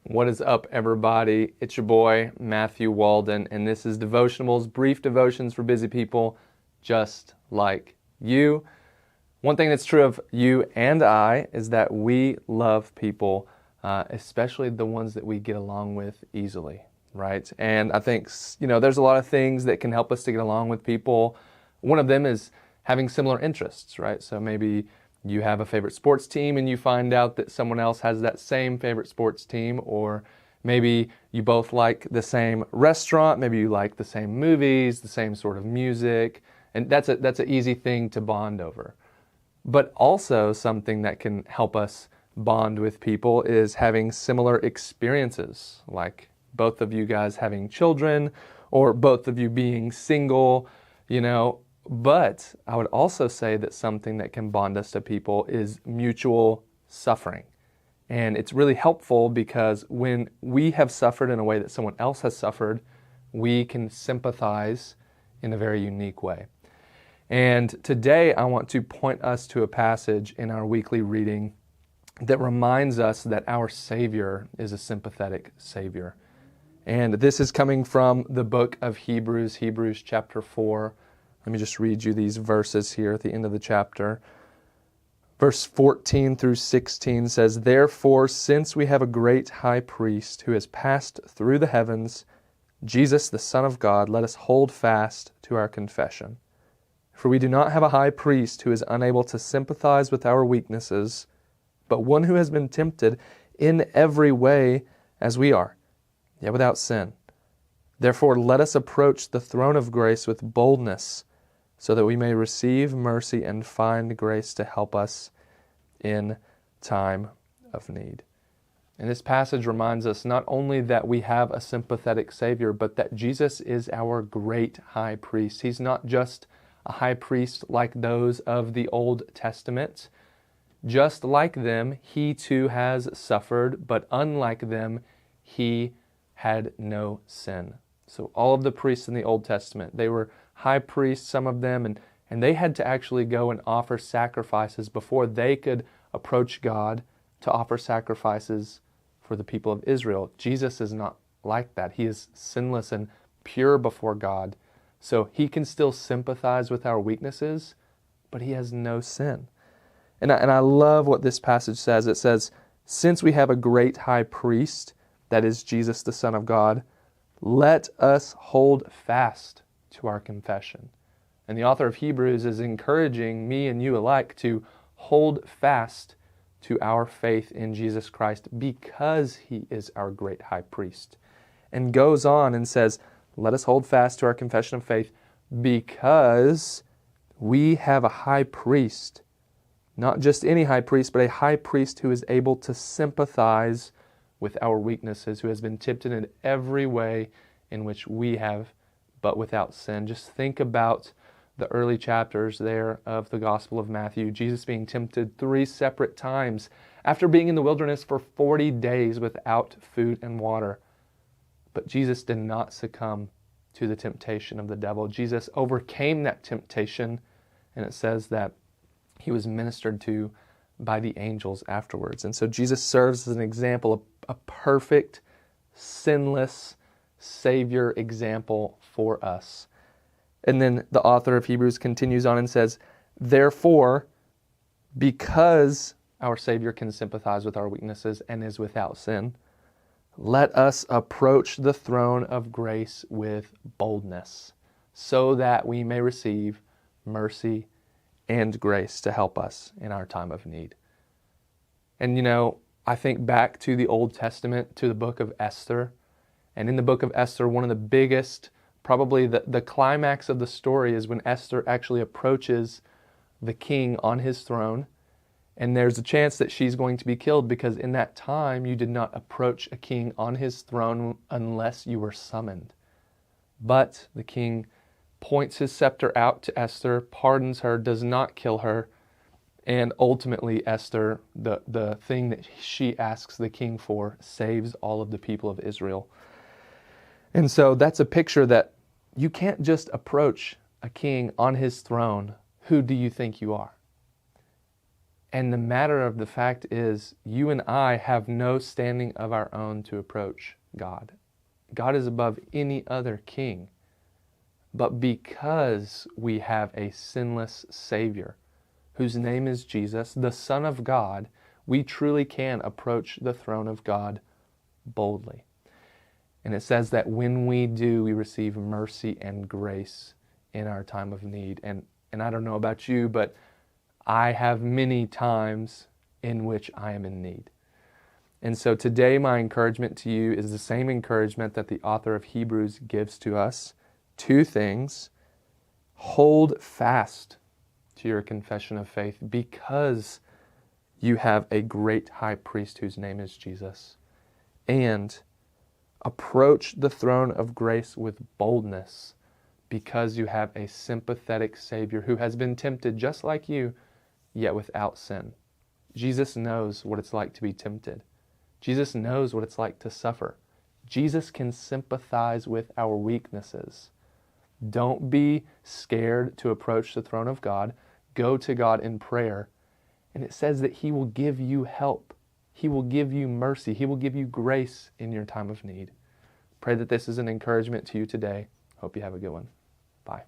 What is up, everybody? It's your boy, Matthew Walden, and this is Devotionables, brief devotions for busy people just like you. One thing that's true of you and I is that we love people, especially the ones that we get along with easily, right? And I think, there's a lot of things that can help us to get along with people. One of them is having similar interests, right? So maybe you have a favorite sports team and you find out that someone else has that same favorite sports team, or maybe you both like the same restaurant, maybe you like the same movies, the same sort of music, and that's an easy thing to bond over. But also something that can help us bond with people is having similar experiences, like both of you guys having children or both of you being single, But I would also say that something that can bond us to people is mutual suffering. And it's really helpful because when we have suffered in a way that someone else has suffered, we can sympathize in a very unique way. And today I want to point us to a passage in our weekly reading that reminds us that our Savior is a sympathetic Savior. And this is coming from the book of Hebrews chapter 4. Let me just read you these verses here at the end of the chapter. Verse 14 through 16 says, "Therefore, since we have a great high priest who has passed through the heavens, Jesus the Son of God, let us hold fast to our confession. For we do not have a high priest who is unable to sympathize with our weaknesses, but one who has been tempted in every way as we are, yet without sin. Therefore, let us approach the throne of grace with boldness, so that we may receive mercy and find grace to help us in time of need." And this passage reminds us not only that we have a sympathetic Savior, but that Jesus is our great high priest. He's not just a high priest like those of the Old Testament. Just like them, he too has suffered, but unlike them, he had no sin. So all of the priests in the Old Testament, they were high priests, some of them, and they had to actually go and offer sacrifices before they could approach God to offer sacrifices for the people of Israel. Jesus is not like that. He is sinless and pure before God. So he can still sympathize with our weaknesses, but he has no sin. And I love what this passage says. It says, since we have a great high priest, that is Jesus, the Son of God, let us hold fast to our confession. And the author of Hebrews is encouraging me and you alike to hold fast to our faith in Jesus Christ because he is our great high priest. And goes on and says, let us hold fast to our confession of faith because we have a high priest, not just any high priest, but a high priest who is able to sympathize with our weaknesses, who has been tempted in every way in which we have, but without sin. Just think about the early chapters there of the Gospel of Matthew. Jesus being tempted 3 separate times after being in the wilderness for 40 days without food and water. But Jesus did not succumb to the temptation of the devil. Jesus overcame that temptation, and it says that he was ministered to by the angels afterwards. And so Jesus serves as an example, a perfect, sinless Savior example for us. And then the author of Hebrews continues on and says, therefore, because our Savior can sympathize with our weaknesses and is without sin, let us approach the throne of grace with boldness, so that we may receive mercy and grace to help us in our time of need. And I think back to the Old Testament, to the book of Esther. And in the book of Esther, one of the biggest, probably the climax of the story is when Esther actually approaches the king on his throne. And there's a chance that she's going to be killed because in that time you did not approach a king on his throne unless you were summoned. But the king points his scepter out to Esther, pardons her, does not kill her, and ultimately Esther, the thing that she asks the king for, saves all of the people of Israel. And so that's a picture that you can't just approach a king on his throne. Who do you think you are? And the matter of the fact is, you and I have no standing of our own to approach God. God is above any other king. But because we have a sinless Savior, whose name is Jesus, the Son of God, we truly can approach the throne of God boldly. And it says that when we do, we receive mercy and grace in our time of need. And I don't know about you, but I have many times in which I am in need. And so today my encouragement to you is the same encouragement that the author of Hebrews gives to us. 2 things. Hold fast to your confession of faith because you have a great high priest whose name is Jesus. And approach the throne of grace with boldness because you have a sympathetic Savior who has been tempted just like you, yet without sin. Jesus knows what it's like to be tempted. Jesus knows what it's like to suffer. Jesus can sympathize with our weaknesses. Don't be scared to approach the throne of God. Go to God in prayer. And it says that He will give you help. He will give you mercy. He will give you grace in your time of need. Pray that this is an encouragement to you today. Hope you have a good one. Bye.